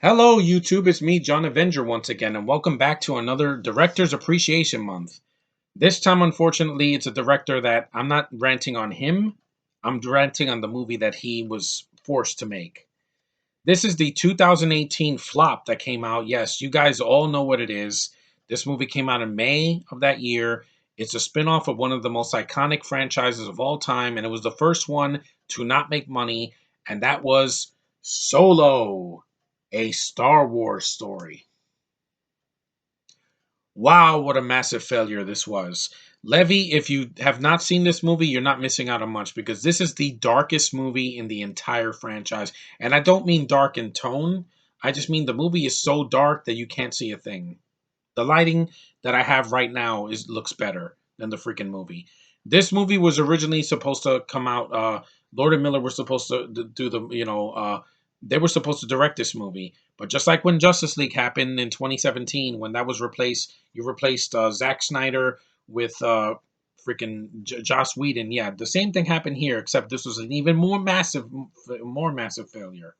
Hello, YouTube. It's me, John Avenger, once again, and welcome back to another Director's Appreciation Month. This time, unfortunately, it's a director that I'm not ranting on him. I'm ranting on the movie that he was forced to make. This is the 2018 flop that came out. Yes, you guys all know what it is. This movie came out in May of that year. It's a spinoff of one of the most iconic franchises of all time, and it was the first one to not make money, and that was Solo, a Star Wars story. Wow, what a massive failure this was. Levy, if you have not seen this movie, you're not missing out on much because this is the darkest movie in the entire franchise. And I don't mean dark in tone, I just mean the movie is so dark that you can't see a thing. The lighting that I have right now looks better than the freaking movie. This movie was originally supposed to come out. Lord and Miller were supposed to do they were supposed to direct this movie. But just like when Justice League happened in 2017, when that was replaced, you replaced Zack Snyder with freaking Joss Whedon. Yeah, the same thing happened here, except this was an even more massive failure.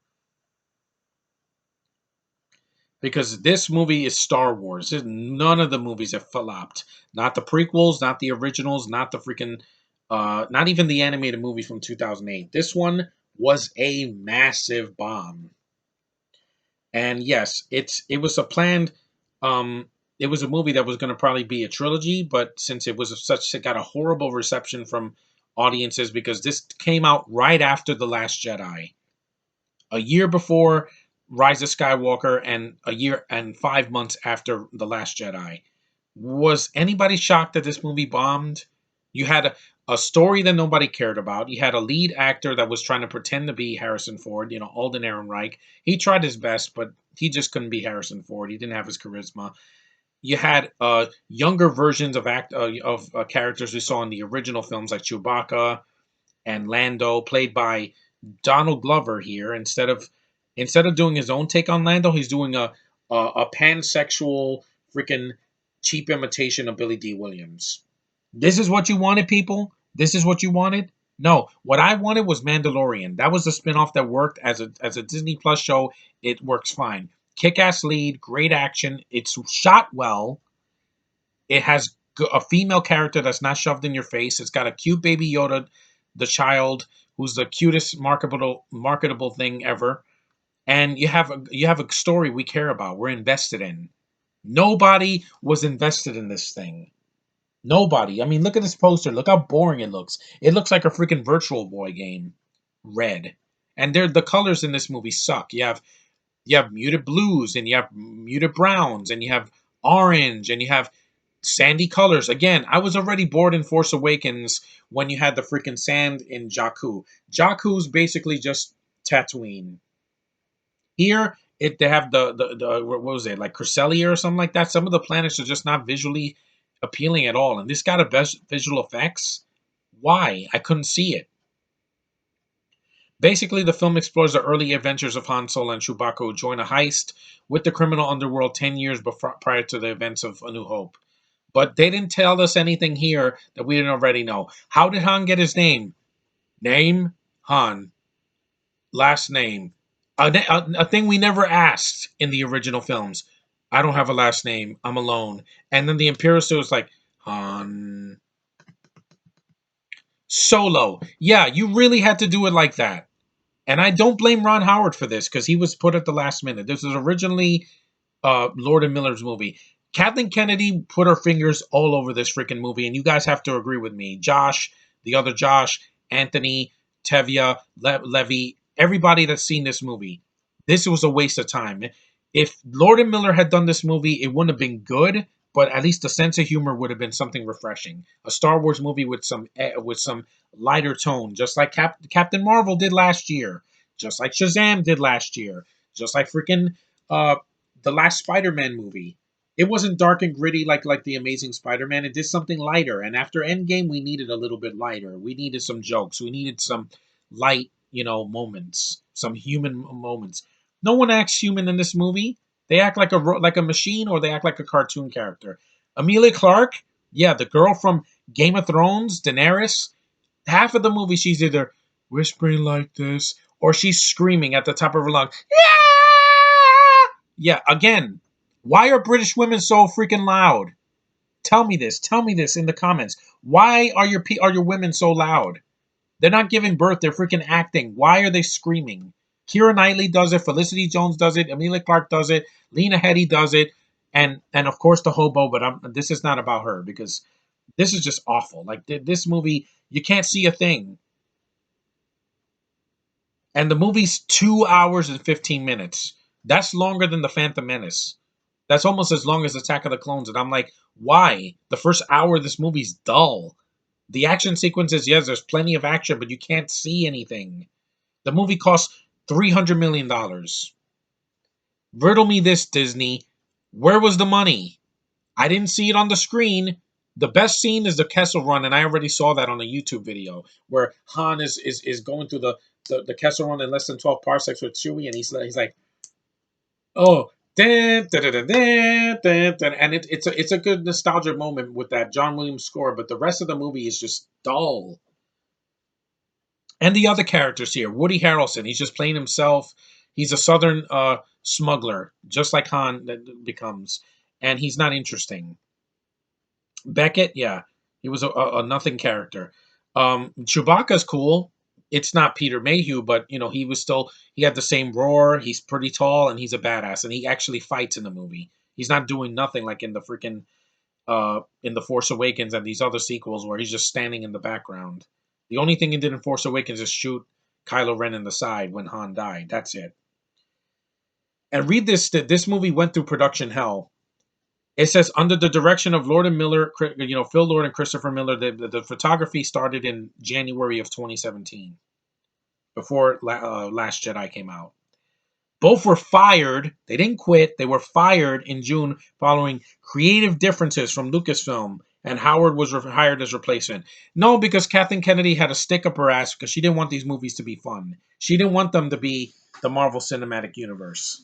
Because this movie is Star Wars. None of the movies have flopped. Not the prequels, not the originals, not the freaking, not even the animated movie from 2008. This one was a massive bomb. And yes, it was a planned, um, it was a movie that was going to probably be a trilogy, but since it got a horrible reception from audiences because this came out right after The Last Jedi, a year before Rise of Skywalker, and a year and 5 months after The Last Jedi. Was anybody shocked that this movie bombed? You had a story that nobody cared about. You had a lead actor that was trying to pretend to be Harrison Ford, Alden Ehrenreich. He tried his best, but he just couldn't be Harrison Ford. He didn't have his charisma. You had younger versions of characters we saw in the original films, like Chewbacca and Lando, played by Donald Glover here. Instead of doing his own take on Lando, he's doing a pansexual freaking cheap imitation of Billy D. Williams. This is what you wanted, people. This is what you wanted. No, what I wanted was Mandalorian. That was the spinoff that worked as a Disney Plus show. It works fine. Kick-ass lead, great action. It's shot well. It has a female character that's not shoved in your face. It's got a cute baby Yoda, the child, who's the cutest marketable thing ever. And you have a story we care about. We're invested in. Nobody was invested in this thing. Nobody. I mean, look at this poster. Look how boring it looks. It looks like a freaking Virtual Boy game. Red. And the colors in this movie suck. You have muted blues, and you have muted browns, and you have orange, and you have sandy colors. Again, I was already bored in Force Awakens when you had the freaking sand in Jakku. Jakku's basically just Tatooine. Here, they have the what was it, like Cresselia or something like that. Some of the planets are just not visually appealing at all, and this got a best visual effects. Why? I couldn't see it. Basically, the film explores the early adventures of Han Solo and Chewbacca, who join a heist with the criminal underworld 10 years prior to the events of A New Hope. But they didn't tell us anything here that we didn't already know. How did Han get his name? Name? Han. Last name? A thing we never asked in the original films. I don't have a last name. I'm alone. And then the Imperial Suit was like, Han Solo. Yeah, you really had to do it like that. And I don't blame Ron Howard for this because he was put at the last minute. This was originally Lord and Miller's movie. Kathleen Kennedy put her fingers all over this freaking movie, and you guys have to agree with me. Josh, the other Josh, Anthony, Tevya, Levy, everybody that's seen this movie, this was a waste of time. If Lord and Miller had done this movie, it wouldn't have been good, but at least the sense of humor would have been something refreshing. A Star Wars movie with some lighter tone, just like Captain Marvel did last year, just like Shazam did last year, just like freaking uh, the last Spider-Man movie. It wasn't dark and gritty like the Amazing Spider-Man. It did something lighter. And after Endgame, we needed a little bit lighter. We needed some jokes. We needed some light, moments, some human moments. No one acts human in this movie. They act like a machine, or they act like a cartoon character. Amelia Clark, yeah, the girl from Game of Thrones, Daenerys. Half of the movie, she's either whispering like this, or she's screaming at the top of her lungs. Yeah! Yeah, again, why are British women so freaking loud? Tell me this. Tell me this in the comments. Why are your women so loud? They're not giving birth. They're freaking acting. Why are they screaming? Keira Knightley does it. Felicity Jones does it. Amelia Clark does it. Lena Headey does it. And of course the hobo. But this is not about her because this is just awful. Like this movie, you can't see a thing. And the movie's 2 hours and 15 minutes. That's longer than the Phantom Menace. That's almost as long as Attack of the Clones. And I'm like, why? The first hour of this movie's dull. The action sequences, yes, there's plenty of action, but you can't see anything. The movie cost $300 million. Riddle me this, Disney. Where was the money? I didn't see it on the screen. The best scene is the Kessel Run, and I already saw that on a YouTube video where Han is going through the Kessel Run in less than 12 parsecs with Chewie, and he's like, oh, dun, dun, dun, dun, dun, dun, dun, and it's a good nostalgia moment with that John Williams score, but the rest of the movie is just dull. And the other characters here, Woody Harrelson, he's just playing himself. He's a southern smuggler, just like Han becomes, and he's not interesting. Beckett, yeah, he was a nothing character. Chewbacca's cool. It's not Peter Mayhew, but he had the same roar. He's pretty tall and he's a badass, and he actually fights in the movie. He's not doing nothing like in the freaking in the Force Awakens and these other sequels where he's just standing in the background. The only thing he did in Force Awakens is shoot Kylo Ren in the side when Han died. That's it. And read this: that this movie went through production hell. It says under the direction of Lord and Miller, Phil Lord and Christopher Miller, the photography started in January of 2017, before Last Jedi came out. Both were fired. They didn't quit. They were fired in June following creative differences from Lucasfilm, and Howard was hired as replacement. No, because Kathleen Kennedy had a stick up her ass because she didn't want these movies to be fun. She didn't want them to be the Marvel Cinematic Universe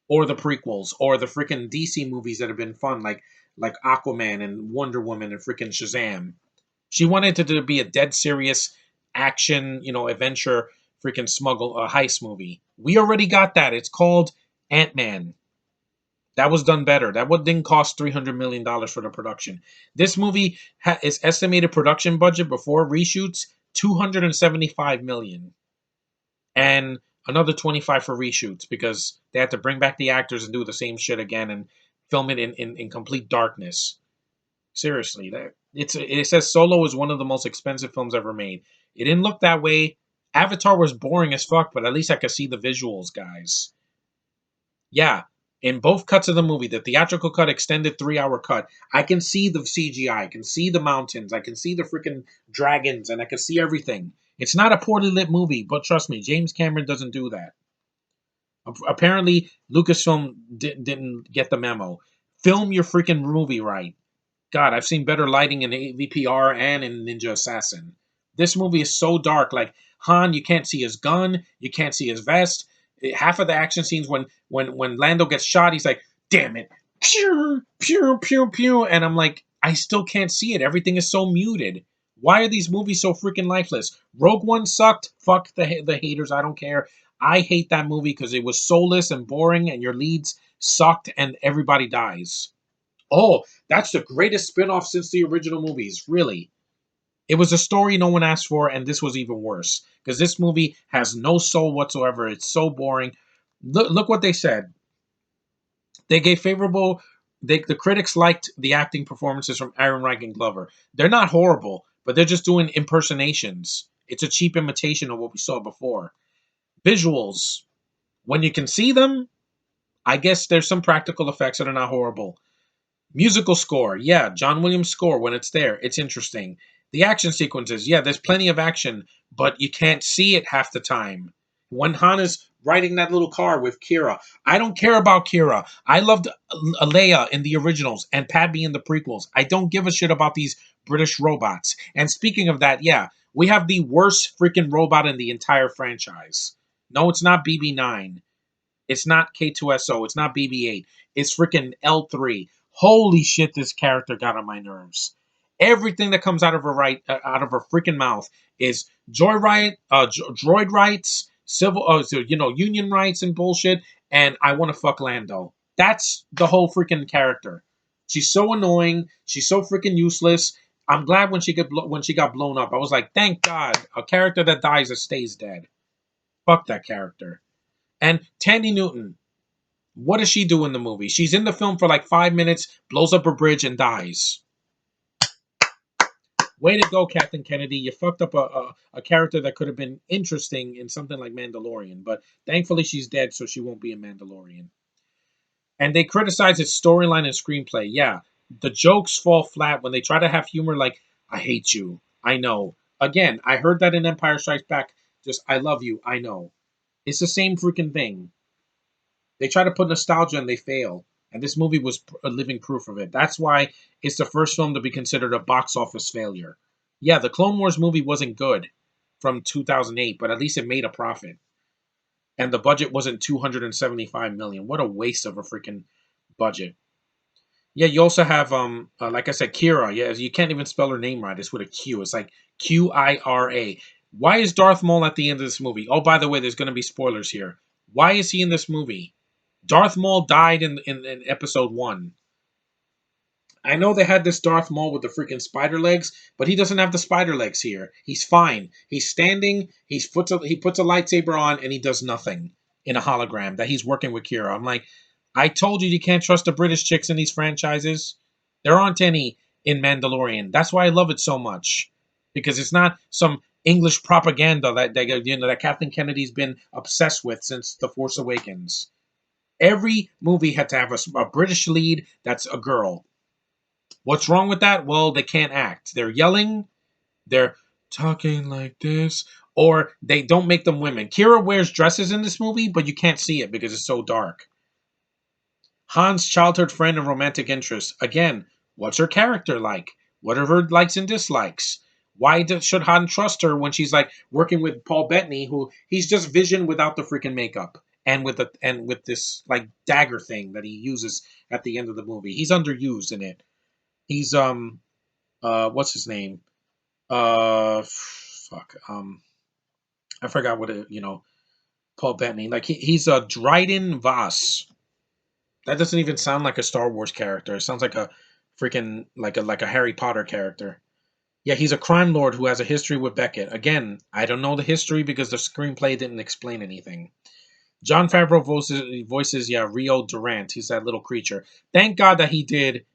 or the prequels or the freaking DC movies that have been fun, like Aquaman and Wonder Woman and freaking Shazam. She wanted it to be a dead serious action, adventure, freaking smuggle, heist movie. We already got that. It's called Ant-Man. That was done better. That one didn't cost $300 million for the production. This movie is estimated production budget before reshoots $275 million, and another 25 for reshoots because they had to bring back the actors and do the same shit again and film it in complete darkness. Seriously, it says Solo is one of the most expensive films ever made. It didn't look that way. Avatar was boring as fuck, but at least I could see the visuals, guys. Yeah, in both cuts of the movie, the theatrical cut, extended 3 hour cut, I can see the CGI, I can see the mountains, I can see the freaking dragons, and I can see everything. It's not a poorly lit movie, but trust me, James Cameron doesn't do that. Apparently, Lucasfilm didn't get the memo. Film your freaking movie right. God, I've seen better lighting in VPR and in Ninja Assassin. This movie is so dark. Like Han, you can't see his gun, you can't see his vest. Half of the action scenes when Lando gets shot, he's like, "Damn it, pew pew pew pew," and I'm like, I still can't see it. Everything is so muted. Why are these movies so freaking lifeless? Rogue One sucked. Fuck the haters. I don't care. I hate that movie because it was soulless and boring, and your leads sucked, and everybody dies. Oh, that's the greatest spinoff since the original movies. Really. It was a story no one asked for, and this was even worse. Because this movie has no soul whatsoever. It's so boring. Look what they said. They gave favorable. The critics liked the acting performances from Aaron Reich and Glover. They're not horrible, but they're just doing impersonations. It's a cheap imitation of what we saw before. Visuals. When you can see them, I guess there's some practical effects that are not horrible. Musical score, yeah, John Williams score when it's there, it's interesting. The action sequences, yeah, there's plenty of action, but you can't see it half the time. When Han is riding that little car with Kira, I don't care about Kira. I loved Leia in the originals and Padme in the prequels. I don't give a shit about these British robots. And speaking of that, yeah, we have the worst freaking robot in the entire franchise. No, it's not BB9. It's not K2SO. It's not BB8. It's freaking L3. Holy shit, this character got on my nerves. Everything that comes out of out of her freaking mouth is droid rights, civil, union rights and bullshit. and I want to fuck Lando. That's the whole freaking character. She's so annoying. She's so freaking useless. I'm glad when she got blown up. I was like, thank God, a character that dies that stays dead. Fuck that character. And Tandy Newton, what does she do in the movie? She's in the film for like 5 minutes, blows up a bridge, and dies. Way to go, Captain Kennedy. You fucked up a character that could have been interesting in something like Mandalorian, but thankfully she's dead, so she won't be a Mandalorian. And they criticize its storyline and screenplay. Yeah, the jokes fall flat when they try to have humor like, I hate you. I know. Again, I heard that in Empire Strikes Back. Just, I love you. I know. It's the same freaking thing. They try to put nostalgia and they fail. And this movie was a living proof of it. That's why it's the first film to be considered a box office failure. Yeah, the Clone Wars movie wasn't good from 2008, but at least it made a profit. And the budget wasn't 275 million. What a waste of a freaking budget. Yeah, you also have like I said, Kira. Yeah, you can't even spell her name right. It's with a Q. It's like Qira. Why is Darth Maul at the end of this movie? Oh, by the way, there's going to be spoilers here. Why is he in this movie? Darth Maul died in episode 1. I know they had this Darth Maul with the freaking spider legs, but he doesn't have the spider legs here. He's fine. He's standing. He puts a lightsaber on and he does nothing in a hologram that he's working with Kira. I'm like, I told you can't trust the British chicks in these franchises. There aren't any in Mandalorian. That's why I love it so much, because it's not some English propaganda that Kathleen Kennedy's been obsessed with since The Force Awakens. Every movie had to have a British lead that's a girl. What's wrong with that? Well, they can't act. They're yelling, they're talking like this, or they don't make them women. Kira wears dresses in this movie, but you can't see it because it's so dark. Han's childhood friend and romantic interest. Again, what's her character like? What are her likes and dislikes? Should Han trust her when she's like working with Paul Bettany, who he's just Vision without the freaking makeup and with this like dagger thing that he uses at the end of the movie? He's underused in it. He's what's his name? Fuck. I forgot what it. Paul Bettany. Like he's a Dryden Voss. That doesn't even sound like a Star Wars character. It sounds like a freaking like a Harry Potter character. Yeah, he's a crime lord who has a history with Beckett. Again, I don't know the history because the screenplay didn't explain anything. John Favreau voices Rio Durant. He's that little creature. Thank God that he did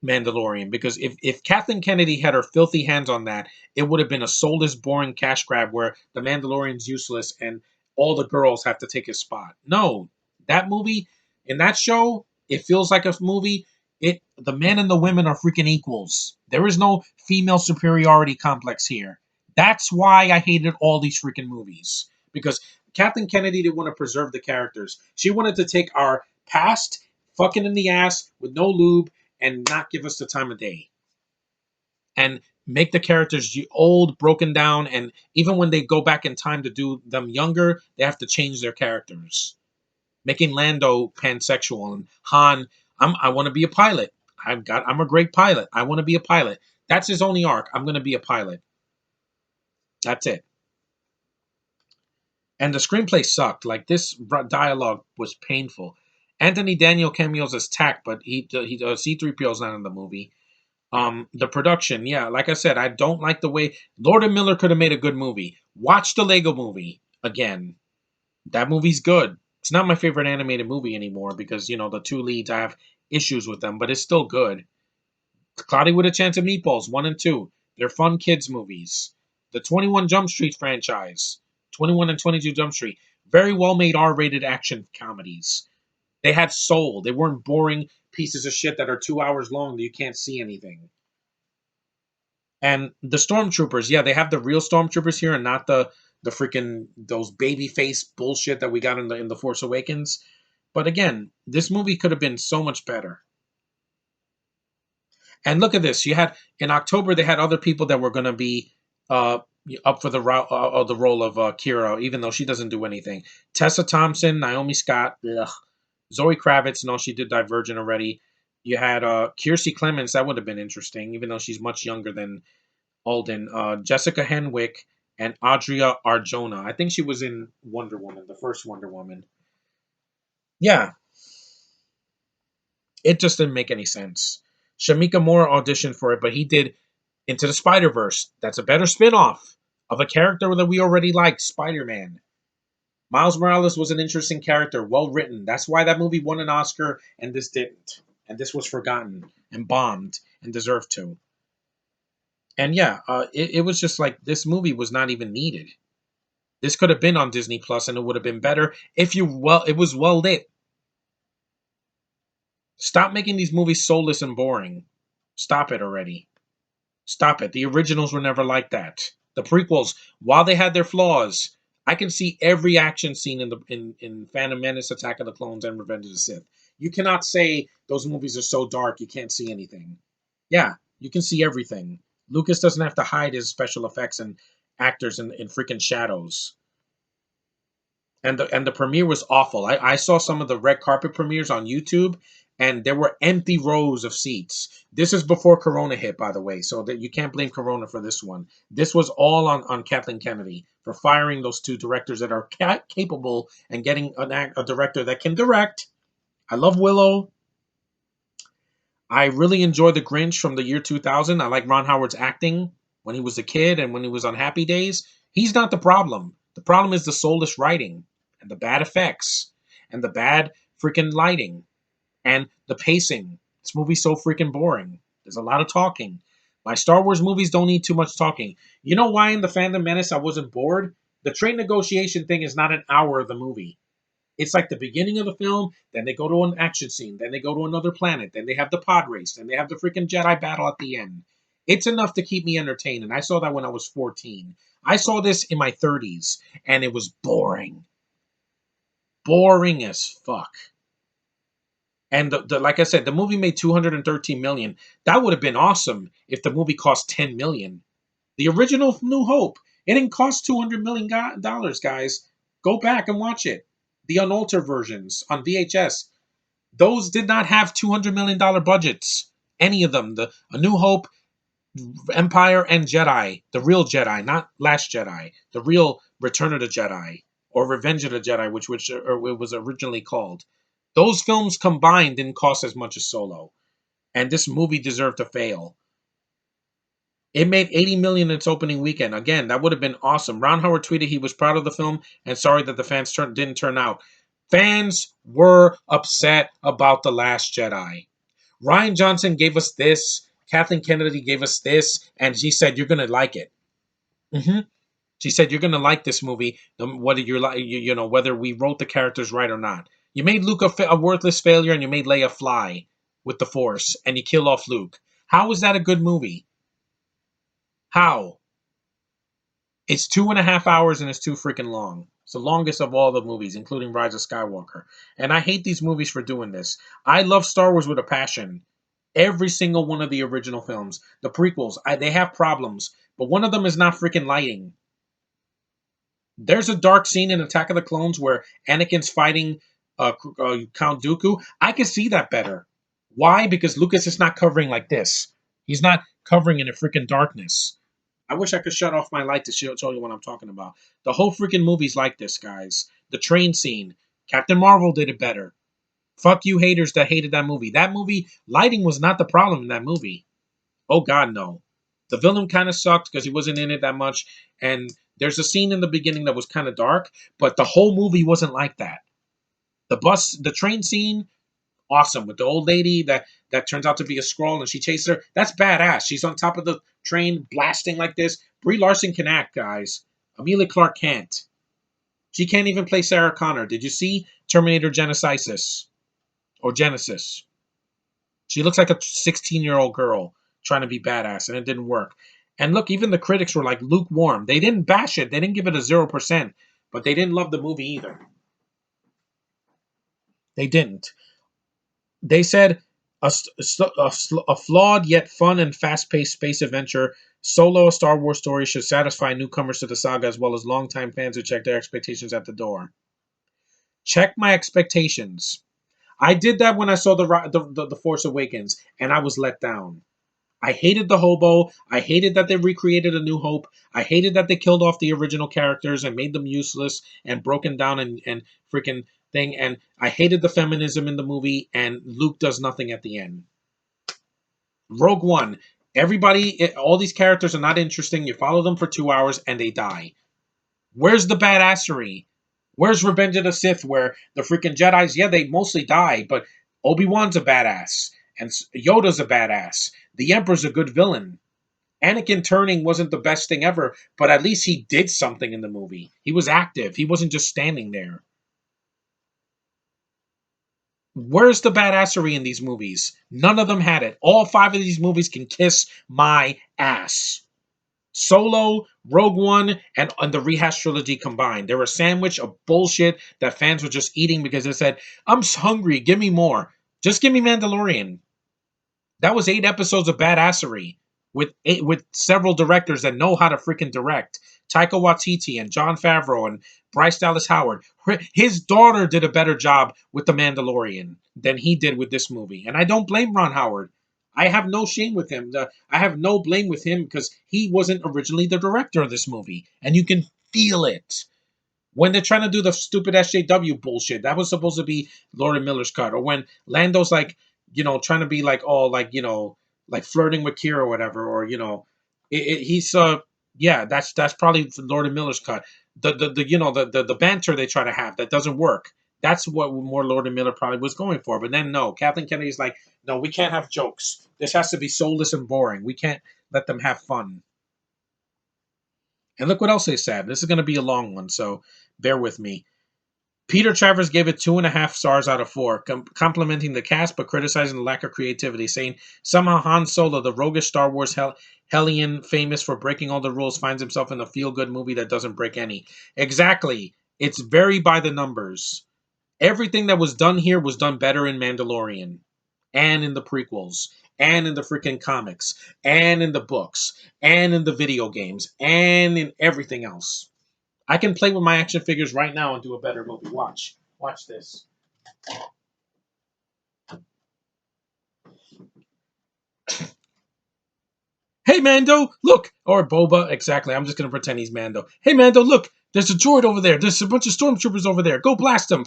Mandalorian, because if Kathleen Kennedy had her filthy hands on that, it would have been a soulless, boring cash grab where the Mandalorian's useless and all the girls have to take his spot. No, that movie in that show, it feels like a movie. The men and the women are freaking equals. There is no female superiority complex here. That's why I hated all these freaking movies, because Kathleen Kennedy didn't want to preserve the characters. She wanted to take our past, fucking in the ass with no lube, and not give us the time of day, and make the characters old, broken down, and even when they go back in time to do them younger, they have to change their characters, making Lando pansexual and Han. I want to be a pilot. I'm a great pilot. I want to be a pilot. That's his only arc. I'm going to be a pilot. That's it. And the screenplay sucked. Like, this dialogue was painful. Anthony Daniel cameos as Tack, but C-3PO is not in the movie. The production, yeah, like I said, I don't like the way Lord and Miller could have made a good movie. Watch the Lego movie again. That movie's good. It's not my favorite animated movie anymore because, the two leads, I have issues with them, but it's still good. Cloudy with a Chance of Meatballs 1 and 2. They're fun kids movies. The 21 Jump Street franchise, 21 and 22 Jump Street, very well made R-rated action comedies. They had soul. They weren't boring pieces of shit that are 2 hours long that you can't see anything. And the stormtroopers, yeah, they have the real stormtroopers here and not the freaking those baby face bullshit that we got in the Force Awakens. But again, this movie could have been so much better. And look at this. You had in October they had other people that were going to be uh, up for the role of Kira, even though she doesn't do anything. Tessa Thompson, Naomi Scott, ugh. Zoe Kravitz. No, she did Divergent already. You had Kiersey Clements. That would have been interesting, even though she's much younger than Alden. Jessica Henwick and Adria Arjona. I think she was in Wonder Woman, the first Wonder Woman. Yeah, it just didn't make any sense. Shamika Moore auditioned for it, but he did Into the Spider Verse. That's a better spin-off of a character that we already liked, Spider-Man. Miles Morales was an interesting character, well written. That's why that movie won an Oscar and this didn't. And this was forgotten and bombed and deserved to. And yeah, it was just like this movie was not even needed. This could have been on Disney Plus and it would have been better if you it was well lit. Stop making these movies soulless and boring. Stop it already. Stop it. The originals were never like that. The prequels, while they had their flaws, I can see every action scene in Phantom Menace, Attack of the Clones, and Revenge of the Sith. You cannot say those movies are so dark you can't see anything. Yeah, you can see everything. Lucas doesn't have to hide his special effects and actors in freaking shadows. And the premiere was awful. I saw some of the red carpet premieres on YouTube, and there were empty rows of seats. This is before Corona hit, by the way, so that you can't blame Corona for this one. This was all on Kathleen Kennedy for firing those two directors that are capable and getting a director that can direct. I love Willow. I really enjoy The Grinch from the year 2000. I like Ron Howard's acting when he was a kid and when he was on Happy Days. He's not the problem. The problem is the soulless writing and the bad effects and the bad freaking lighting and the pacing. This movie's so freaking boring. There's a lot of talking. My Star Wars movies don't need too much talking. You know why in The Phantom Menace I wasn't bored? The train negotiation thing is not an hour of the movie. It's like the beginning of the film, then they go to an action scene, then they go to another planet, then they have the pod race, then they have the freaking Jedi battle at the end. It's enough to keep me entertained, and I saw that when I was 14. I saw this in my 30s, and it was boring. Boring as fuck. And like I said, the movie made 213 million. That would have been awesome if the movie cost 10 million. The original New Hope, it didn't cost 200 million dollars, guys. Go back and watch it. The unaltered versions on VHS, those did not have $200 million budgets. Any of them. The A New Hope, Empire, and Jedi. The real Jedi, not Last Jedi. The real Return of the Jedi or Revenge of the Jedi, which or it was originally called. Those films combined didn't cost as much as Solo, and this movie deserved to fail. It made 80 million in its opening weekend. Again, that would have been awesome. Ron Howard tweeted he was proud of the film and sorry that the fans didn't turn out. Fans were upset about The Last Jedi. Ryan Johnson gave us this. Kathleen Kennedy gave us this, and she said you're gonna like it. hmm She said you're gonna like this movie, whether you're like whether we wrote the characters right or not. You made Luke a worthless failure, and you made Leia fly with the Force, and you killed off Luke. How is that a good movie? How? It's 2.5 hours and it's too freaking long. It's the longest of all the movies, including Rise of Skywalker. And I hate these movies for doing this. I love Star Wars with a passion. Every single one of the original films, the prequels, they have problems, but one of them is not freaking lighting. There's a dark scene in Attack of the Clones where Anakin's fighting Count Dooku. I can see that better. Why? Because Lucas is not covering like this. He's not covering in a freaking darkness. I wish I could shut off my light to show you what I'm talking about. The whole freaking movie's like this, guys. The train scene. Captain Marvel did it better. Fuck you haters that hated that movie. That movie, lighting was not the problem in that movie. Oh god, no. The villain kind of sucked because he wasn't in it that much. And there's a scene in the beginning that was kind of dark, but the whole movie wasn't like that. The train scene, awesome. With the old lady that turns out to be a Skrull and she chases her. That's badass. She's on top of the train blasting like this. Brie Larson can act, guys. Amelia Clark can't. She can't even play Sarah Connor. Did you see Terminator Genesis? Or Genesis? She looks like a 16-year-old girl trying to be badass, and it didn't work. And look, even the critics were like lukewarm. They didn't bash it. They didn't give it a 0%, but they didn't love the movie either. They didn't. They said a flawed yet fun and fast-paced space adventure, Solo, a Star Wars story, should satisfy newcomers to the saga as well as longtime fans who check their expectations at the door. Check my expectations. I did that when I saw the Force Awakens, and I was let down. I hated the hobo. I hated that they recreated A New Hope. I hated that they killed off the original characters and made them useless and broken down and freaking thing, and I hated the feminism in the movie, and Luke does nothing at the end. Rogue One, everybody, all these characters are not interesting. You follow them for 2 hours and they die. Where's the badassery? Where's Revenge of the Sith, where the freaking Jedi's, yeah, they mostly die, but Obi-Wan's a badass, and Yoda's a badass. The Emperor's a good villain. Anakin turning wasn't the best thing ever, but at least he did something in the movie. He was active. He wasn't just standing there. Where's the badassery in these movies? None of them had it. All 5 of these movies can kiss my ass. Solo, Rogue One, and the rehash trilogy combined. They were a sandwich of bullshit that fans were just eating because they said, I'm hungry, give me more. Just give me Mandalorian. That was 8 episodes of badassery with several directors that know how to freaking direct. Taika Waititi and Jon Favreau and Bryce Dallas Howard. His daughter did a better job with The Mandalorian than he did with this movie. And I don't blame Ron Howard. I have no shame with him. I have no blame with him because he wasn't originally the director of this movie. And you can feel it. When they're trying to do the stupid SJW bullshit, that was supposed to be Lord and Miller's cut. Or when Lando's like, trying to be like all like, like flirting with Kira or whatever. Or, he's, yeah, that's probably Lord and Miller's cut. The banter they try to have that doesn't work. That's what more Lord and Miller probably was going for. But then no, Kathleen Kennedy's like, no, we can't have jokes. This has to be soulless and boring. We can't let them have fun. And look what else they said. This is going to be a long one, so bear with me. Peter Travers gave it 2.5 stars out of 4, complimenting the cast but criticizing the lack of creativity, saying somehow Han Solo, the roguish Star Wars hellion famous for breaking all the rules, finds himself in a feel-good movie that doesn't break any. Exactly. It's very by the numbers. Everything that was done here was done better in Mandalorian and in the prequels and in the freaking comics and in the books and in the video games and in everything else. I can play with my action figures right now and do a better movie. Watch this. Hey Mando, look! Or Boba, exactly. I'm just gonna pretend he's Mando. Hey Mando, look! There's a droid over there. There's a bunch of stormtroopers over there. Go blast them.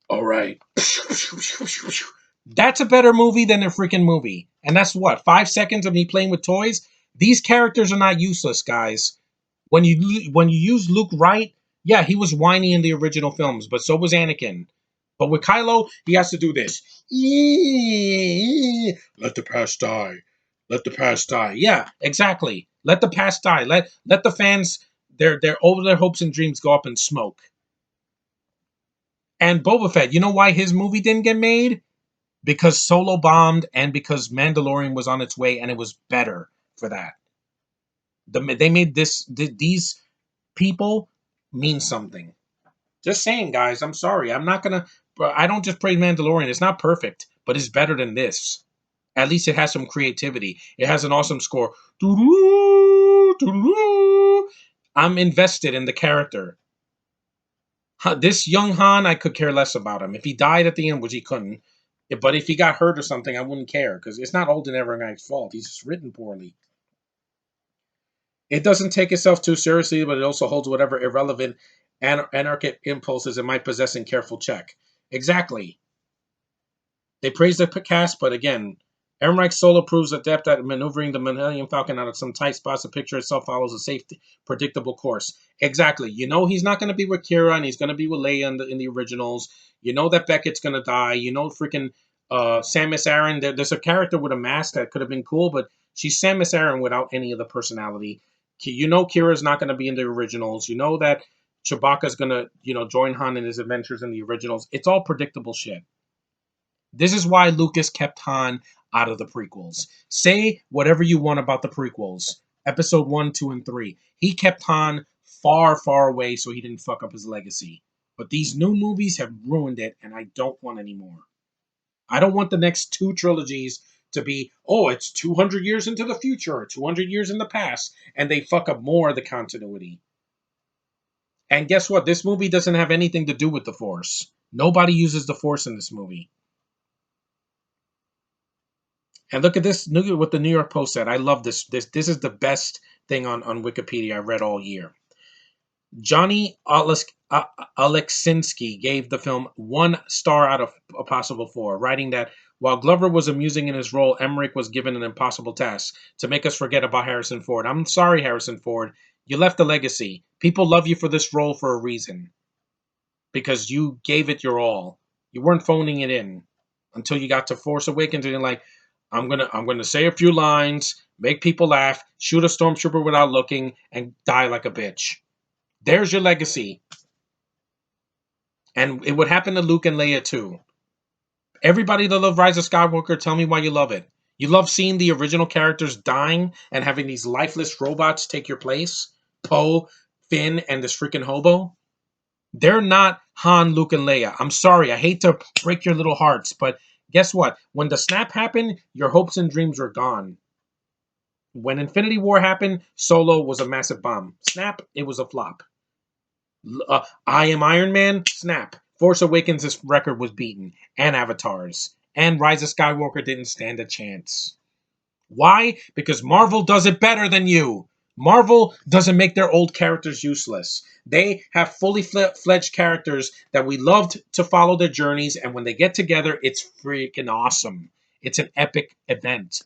All right. That's a better movie than their freaking movie. And that's what, 5 seconds of me playing with toys? These characters are not useless, guys. When you use Luke right, yeah, he was whiny in the original films, but so was Anakin. But with Kylo, he has to do this. Let the past die. Let the past die. Yeah, exactly. Let the past die. Let the fans their over their hopes and dreams go up in smoke. And Boba Fett, you know why his movie didn't get made? Because Solo bombed and because Mandalorian was on its way and it was better for that. They made these people mean something. Just saying, guys. I'm sorry. I don't just praise Mandalorian. It's not perfect, but it's better than this. At least it has some creativity. It has an awesome score. I'm invested in the character. This young Han, I could care less about him. If he died at the end, which he couldn't, but if he got hurt or something, I wouldn't care because it's not Holden Ehrenreich fault. He's just written poorly. It doesn't take itself too seriously, but it also holds whatever irrelevant anarchic impulses it might possess in careful check. Exactly. They praise the cast, but again, Ehrenreich's Solo proves adept at maneuvering the Millennium Falcon out of some tight spots. The picture itself follows a safe, predictable course. Exactly. You know he's not going to be with Kira, and he's going to be with Leia in the originals. You know that Beckett's going to die. You know freaking Samus Aran. There's a character with a mask that could have been cool, but she's Samus Aran without any of the personality. You know Kira's not going to be in the originals. You know that Chewbacca's going to, join Han in his adventures in the originals. It's all predictable shit. This is why Lucas kept Han out of the prequels. Say whatever you want about the prequels. Episode 1, 2, and 3. He kept Han far, far away so he didn't fuck up his legacy. But these new movies have ruined it, and I don't want any more. I don't want the next 2 trilogies to be, it's 200 years into the future or 200 years in the past, and they fuck up more of the continuity. And guess what? This movie doesn't have anything to do with the Force. Nobody uses the Force in this movie. And look at this, look at what the New York Post said. I love this. This is the best thing on Wikipedia I read all year. Johnny Aleksinski gave the film 1 star out of a possible 4, writing that while Glover was amusing in his role, Emmerich was given an impossible task to make us forget about Harrison Ford. I'm sorry, Harrison Ford. You left a legacy. People love you for this role for a reason. Because you gave it your all. You weren't phoning it in until you got to Force Awakens and you're like, I'm gonna say a few lines, make people laugh, shoot a stormtrooper without looking, and die like a bitch. There's your legacy. And it would happen to Luke and Leia too. Everybody that loved Rise of Skywalker, tell me why you love it. You love seeing the original characters dying and having these lifeless robots take your place? Poe, Finn, and this freaking hobo? They're not Han, Luke, and Leia. I'm sorry. I hate to break your little hearts, but guess what? When the snap happened, your hopes and dreams were gone. When Infinity War happened, Solo was a massive bomb. Snap, it was a flop. I Am Iron Man, snap. Force Awakens, this record was beaten. And Avatars. And Rise of Skywalker didn't stand a chance. Why? Because Marvel does it better than you. Marvel doesn't make their old characters useless. They have fully fledged characters that we loved to follow their journeys, and when they get together, it's freaking awesome. It's an epic event.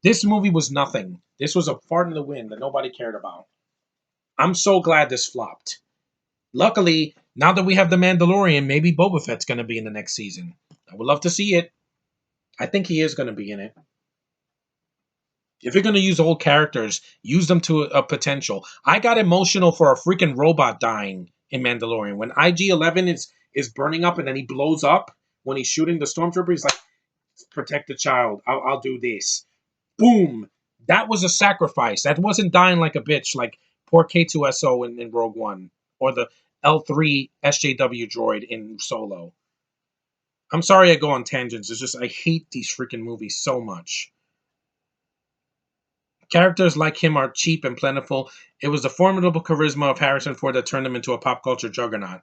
This movie was nothing. This was a fart in the wind that nobody cared about. I'm so glad this flopped. Luckily, now that we have The Mandalorian, maybe Boba Fett's going to be in the next season. I would love to see it. I think he is going to be in it. If you're going to use old characters, use them to a potential. I got emotional for a freaking robot dying in Mandalorian. When IG-11 is burning up and then he blows up when he's shooting the stormtrooper, he's like, protect the child. I'll do this. Boom. That was a sacrifice. That wasn't dying like a bitch like poor K2SO in Rogue One or the L3 SJW droid in Solo. I'm sorry I go on tangents. It's just I hate these freaking movies so much. Characters like him are cheap and plentiful. It was the formidable charisma of Harrison Ford that turned him into a pop culture juggernaut.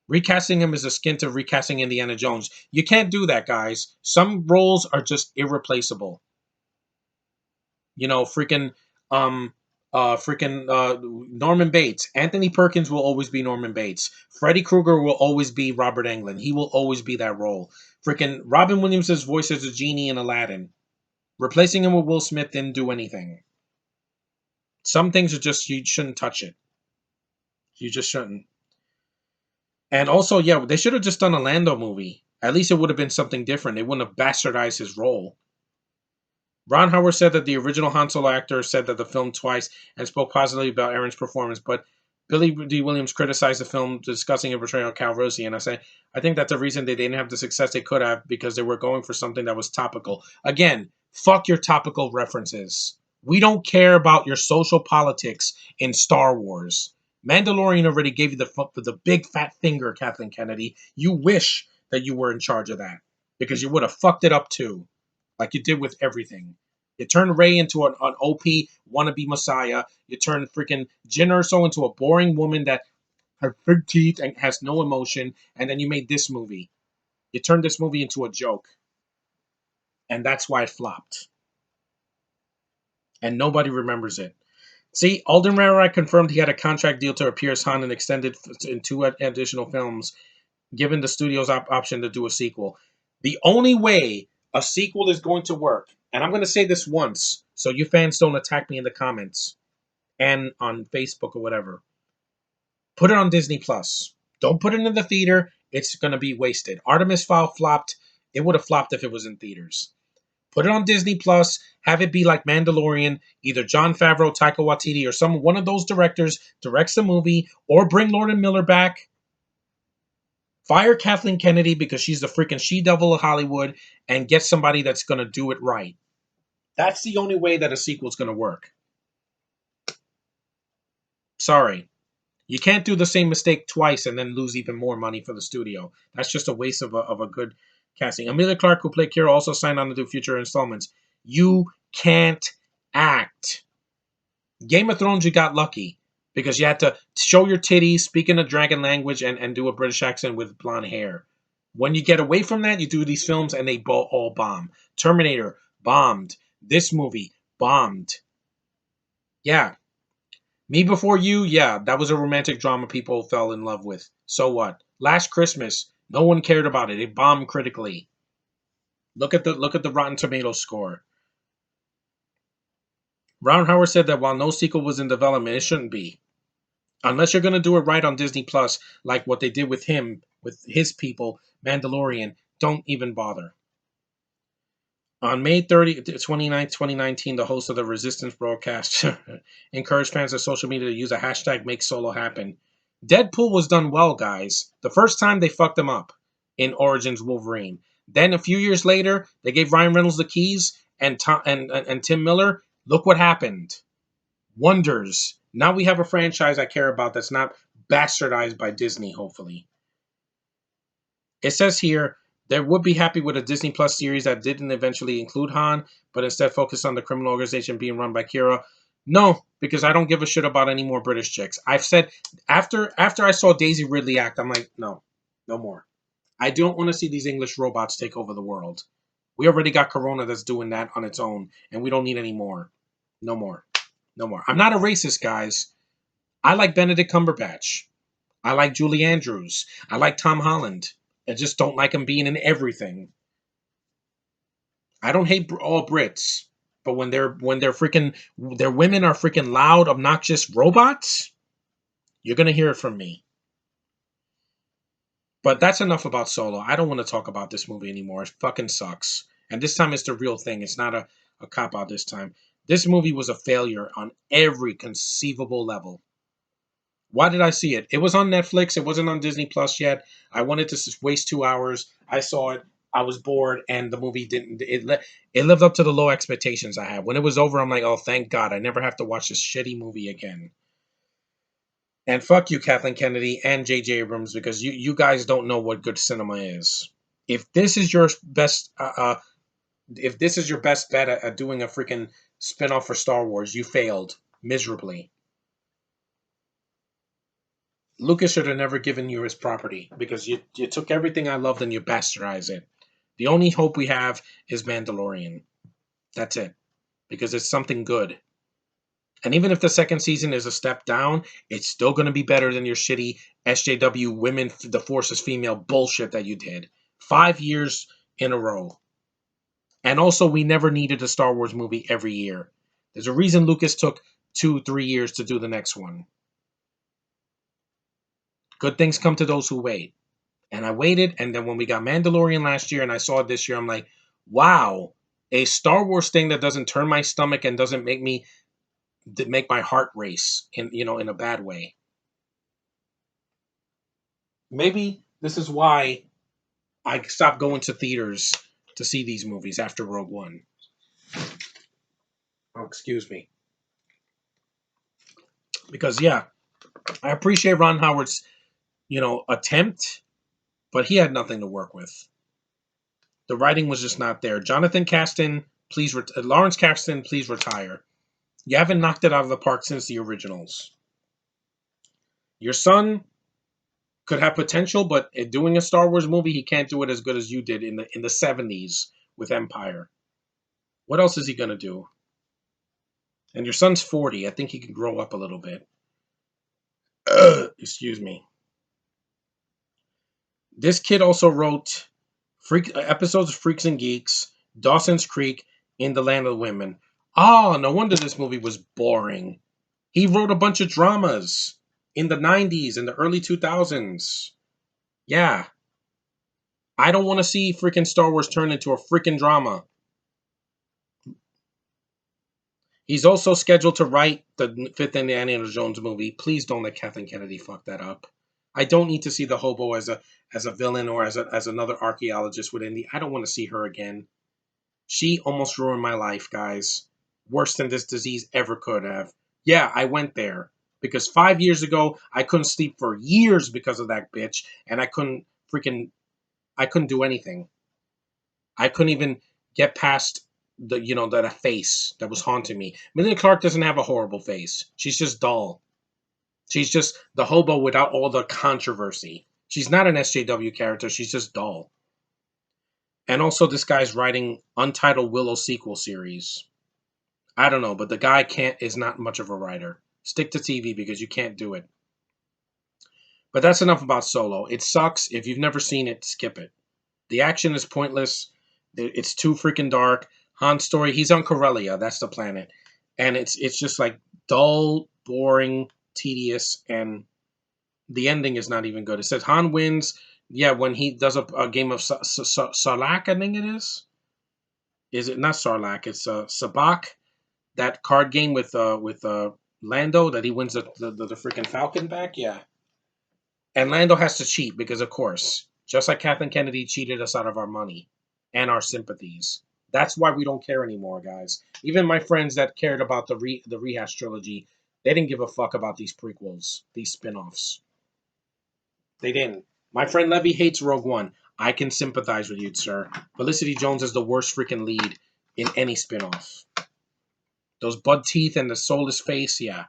Recasting him is akin to recasting Indiana Jones. You can't do that, guys. Some roles are just irreplaceable. You know, Norman Bates. Anthony Perkins will always be Norman Bates. Freddy Krueger will always be Robert Englund. He will always be that role. Robin Williams' voice as a genie in Aladdin. Replacing him with Will Smith didn't do anything. Some things are just, you shouldn't touch it. You just shouldn't. And also, yeah, they should have just done a Lando movie. At least it would have been something different. They wouldn't have bastardized his role. Ron Howard said that the original Han Solo actor said that the film twice and spoke positively about Aaron's performance, but Billy D. Williams criticized the film discussing a portrayal of Calrissian, and I think that's the reason they didn't have the success they could have, because they were going for something that was topical. Again, fuck your topical references. We don't care about your social politics in Star Wars. Mandalorian already gave you the big fat finger, Kathleen Kennedy. You wish that you were in charge of that, because you would have fucked it up too, like you did with everything. You turned Rey into an OP wannabe messiah. You turned freaking Jyn Erso into a boring woman that has big teeth and has no emotion. And then you made this movie. You turned this movie into a joke. And that's why it flopped. And nobody remembers it. See, Alden Ehrenreich confirmed he had a contract deal to appear as Han and extended in 2 additional films, given the studio's option to do a sequel. The only way a sequel is going to work, and I'm going to say this once, so you fans don't attack me in the comments and on Facebook or whatever. Put it on Disney Plus. Don't put it in the theater. It's going to be wasted. Artemis Fowl flopped. It would have flopped if it was in theaters. Put it on Disney Plus. Have it be like Mandalorian. Either Jon Favreau, Taika Waititi, or one of those directors directs the movie, or bring Lord and Miller back. Fire Kathleen Kennedy because she's the freaking she-devil of Hollywood, and get somebody that's going to do it right. That's the only way that a sequel is going to work. Sorry. You can't do the same mistake twice and then lose even more money for the studio. That's just a waste of a good casting. Emilia Clarke, who played Kira, also signed on to do future installments. You can't act. Game of Thrones, you got lucky because you had to show your titties, speak in a dragon language, and do a British accent with blonde hair. When you get away from that, you do these films and they all bomb. Terminator, bombed. This movie, bombed. Yeah. Me Before You, yeah, that was a romantic drama people fell in love with. So what? Last Christmas, no one cared about it. It bombed critically. Look at the Rotten Tomatoes score. Ron Howard said that while no sequel was in development, it shouldn't be. Unless you're gonna do it right on Disney Plus, like what they did with him, with his people, Mandalorian, don't even bother. On May 30th, 29th, 2019, the host of the Resistance broadcast encouraged fans on social media to use a hashtag Make Solo Happen. Deadpool was done well, guys. The first time they fucked him up in Origins Wolverine. Then a few years later, they gave Ryan Reynolds the keys and Tim Miller. Look what happened. Wonders. Now we have a franchise I care about that's not bastardized by Disney, hopefully. It says here they would be happy with a Disney Plus series that didn't eventually include Han, but instead focused on the criminal organization being run by Kira. No, because I don't give a shit about any more British chicks. I've said after I saw Daisy Ridley act, I'm like, no, no more. I don't want to see these English robots take over the world. We already got Corona that's doing that on its own, and we don't need any more. No more. No more. I'm not a racist, guys. I like Benedict Cumberbatch. I like Julie Andrews. I like Tom Holland. I just don't like him being in everything. I don't hate all Brits, but when they're freaking their women are freaking loud, obnoxious robots, you're gonna hear it from me. But that's enough about Solo. I don't want to talk about this movie anymore. It fucking sucks. And this time it's the real thing. It's not a cop out this time. This movie was a failure on every conceivable level. Why did I see it? It was on Netflix. It wasn't on Disney Plus yet. I wanted to waste 2 hours. I saw it. I was bored, and the movie didn't. It lived up to the low expectations I had. When it was over, I'm like, oh, thank God, I never have to watch this shitty movie again. And fuck you, Kathleen Kennedy and J.J. Abrams, because you guys don't know what good cinema is. If this is your best, if this is your best bet at doing a freaking spinoff for Star Wars, you failed miserably. Lucas should have never given you his property because you took everything I loved and you bastardized it. The only hope we have is Mandalorian. That's it. Because it's something good. And even if the second season is a step down, it's still going to be better than your shitty SJW women, the force is female bullshit that you did. 5 years in a row. And also, we never needed a Star Wars movie every year. There's a reason Lucas took 2-3 years to do the next one. Good things come to those who wait. And I waited, and then when we got Mandalorian last year and I saw it this year, I'm like, wow, a Star Wars thing that doesn't turn my stomach and doesn't make my heart race in a bad way. Maybe this is why I stopped going to theaters to see these movies after Rogue One. Oh, excuse me. Because yeah, I appreciate Ron Howard's, attempt, but he had nothing to work with. The writing was just not there. Jonathan Kasdan, Lawrence Kasdan, please retire. You haven't knocked it out of the park since the originals. Your son could have potential, but doing a Star Wars movie, he can't do it as good as you did in the 70s with Empire. What else is he gonna do? And your son's 40. I think he can grow up a little bit. Excuse me. This kid also wrote episodes of Freaks and Geeks, Dawson's Creek, In the Land of the Women. Oh, no wonder this movie was boring. He wrote a bunch of dramas in the 90s and the early 2000s. Yeah. I don't want to see freaking Star Wars turn into a freaking drama. He's also scheduled to write the fifth Indiana Jones movie. Please don't let Kathleen Kennedy fuck that up. I don't need to see the hobo as a villain or as another archaeologist with Indy. I don't want to see her again. She almost ruined my life, guys. Worse than this disease ever could have. Yeah, I went there. Because 5 years ago, I couldn't sleep for years because of that bitch. And I couldn't do anything. I couldn't even get past that face that was haunting me. Emilia Clarke doesn't have a horrible face. She's just dull. She's just the hobo without all the controversy. She's not an SJW character. She's just dull. And also, this guy's writing Untitled Willow sequel series. I don't know, but the guy is not much of a writer. Stick to TV because you can't do it. But that's enough about Solo. It sucks. If you've never seen it, skip it. The action is pointless. It's too freaking dark. Han's story, he's on Corellia, that's the planet. And it's just like dull, boring, tedious, and the ending is not even good. It says Han wins, yeah, when he does a game of Sarlacc, I think it is. Is it not Sarlacc? It's Sabak, that card game with Lando that he wins the freaking Falcon back. Yeah, and Lando has to cheat because, of course, just like Kathleen Kennedy cheated us out of our money and our sympathies. That's why we don't care anymore, guys. Even my friends that cared about the rehash trilogy, they didn't give a fuck about these prequels, these spin-offs. They didn't. My friend Levy hates Rogue One. I can sympathize with you, sir. Felicity Jones is the worst freaking lead in any spin-off. Those bud teeth and the soulless face, yeah.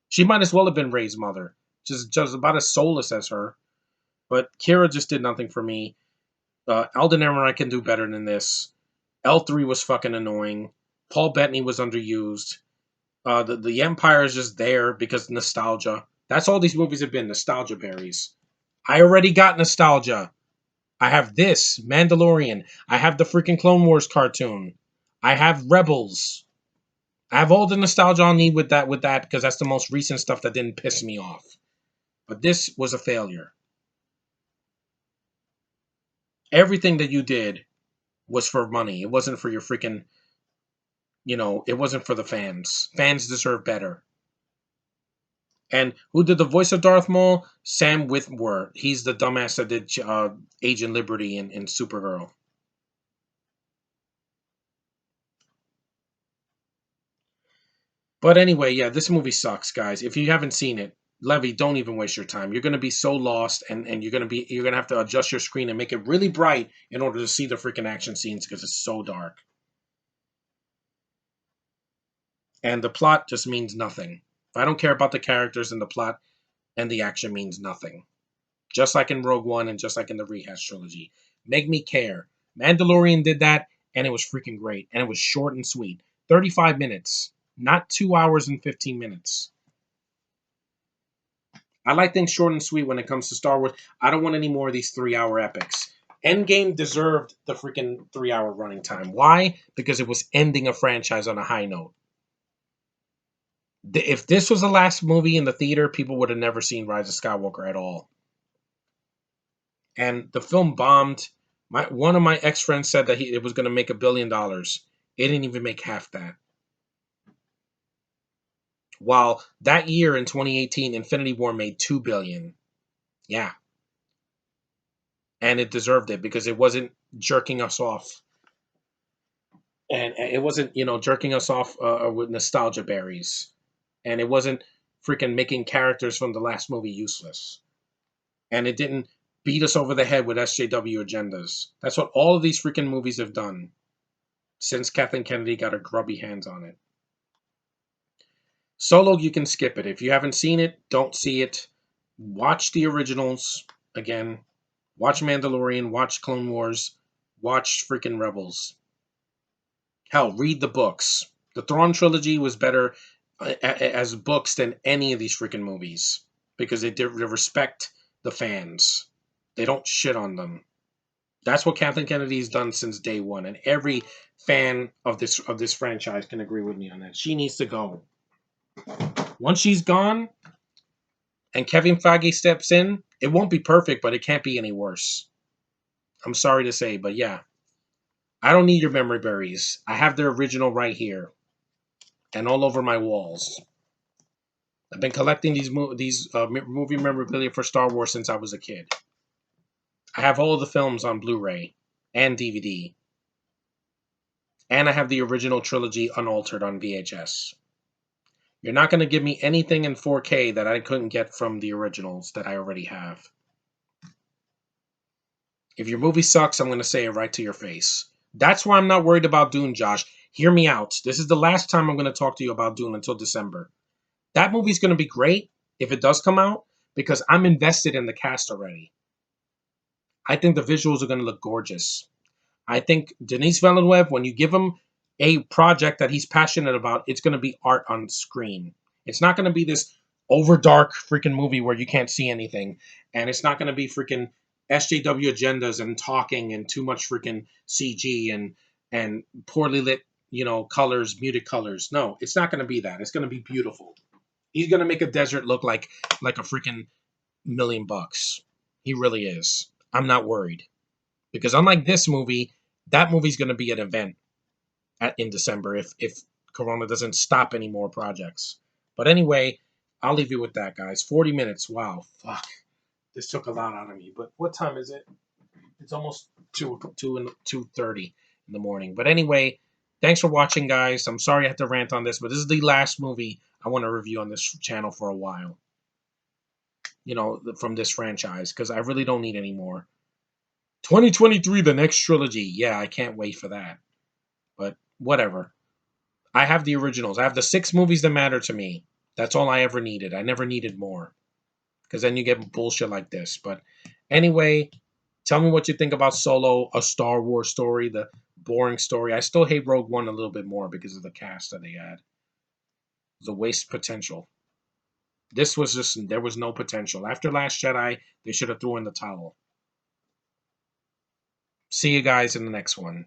She might as well have been Rey's mother. Just about as soulless as her. But Kira just did nothing for me. Alden Ehrenreich can do better than this. L3 was fucking annoying. Paul Bettany was underused. The Empire is just there because nostalgia. That's all these movies have been, nostalgia berries. I already got nostalgia. I have this, Mandalorian. I have the freaking Clone Wars cartoon. I have Rebels. I have all the nostalgia I'll need with that because that's the most recent stuff that didn't piss me off. But this was a failure. Everything that you did was for money. It wasn't for your freaking, it wasn't for the fans. Fans deserve better. And who did the voice of Darth Maul? Sam Witwer. He's the dumbass that did Agent Liberty in Supergirl. But anyway, yeah, this movie sucks, guys. If you haven't seen it, Levy, don't even waste your time. You're gonna be so lost, and you're gonna have to adjust your screen and make it really bright in order to see the freaking action scenes because it's so dark. And the plot just means nothing. I don't care about the characters and the plot, and the action means nothing. Just like in Rogue One and just like in the rehash trilogy. Make me care. Mandalorian did that, and it was freaking great. And it was short and sweet. 35 minutes, not 2 hours and 15 minutes. I like things short and sweet when it comes to Star Wars. I don't want any more of these 3-hour epics. Endgame deserved the freaking 3-hour running time. Why? Because it was ending a franchise on a high note. If this was the last movie in the theater, people would have never seen Rise of Skywalker at all. And the film bombed. One of my ex-friends said that it was going to make $1 billion. It didn't even make half that. While that year in 2018, Infinity War made $2 billion. Yeah. And it deserved it because it wasn't jerking us off. And it wasn't, jerking us off with nostalgia berries. And it wasn't freaking making characters from the last movie useless. And it didn't beat us over the head with SJW agendas. That's what all of these freaking movies have done since Kathleen Kennedy got her grubby hands on it. Solo, you can skip it. If you haven't seen it, don't see it. Watch the originals again. Watch Mandalorian. Watch Clone Wars. Watch freaking Rebels. Hell, read the books. The Thrawn trilogy was better as books than any of these freaking movies because they respect the fans. They don't shit on them. That's what Kathleen Kennedy's done since day one, and every fan of this franchise can agree with me on that. She needs to go. Once she's gone, and Kevin Feige steps in, it won't be perfect, but it can't be any worse. I'm sorry to say, but yeah. I don't need your memory berries. I have the original right here. And all over my walls. I've been collecting these movie memorabilia for Star Wars since I was a kid. I have all the films on Blu-ray and DVD. And I have the original trilogy unaltered on VHS. You're not going to give me anything in 4K that I couldn't get from the originals that I already have. If your movie sucks, I'm going to say it right to your face. That's why I'm not worried about Dune, Josh. Hear me out. This is the last time I'm going to talk to you about Dune until December. That movie's going to be great if it does come out because I'm invested in the cast already. I think the visuals are going to look gorgeous. I think Denis Villeneuve, when you give him a project that he's passionate about, it's going to be art on screen. It's not going to be this over dark freaking movie where you can't see anything, and it's not going to be freaking SJW agendas and talking and too much freaking CG and poorly lit, colors, muted colors. No, it's not going to be that. It's going to be beautiful. He's going to make a desert look like a freaking $1,000,000. He really is. I'm not worried because unlike this movie, that movie's going to be an event in December if Corona doesn't stop any more projects. But anyway, I'll leave you with that, guys. 40 minutes. Wow, fuck. This took a lot out of me. But what time is it? It's almost 2:30 in the morning. But anyway, thanks for watching, guys. I'm sorry I had to rant on this, but this is the last movie I want to review on this channel for a while. From this franchise, because I really don't need any more. 2023, the next trilogy. Yeah, I can't wait for that. But whatever. I have the originals. I have the 6 movies that matter to me. That's all I ever needed. I never needed more. Because then you get bullshit like this. But anyway, tell me what you think about Solo, a Star Wars story, the boring story. I still hate Rogue One a little bit more because of the cast that they had. It was a waste potential. This was just, there was no potential. After Last Jedi, they should have thrown in the towel. See you guys in the next one.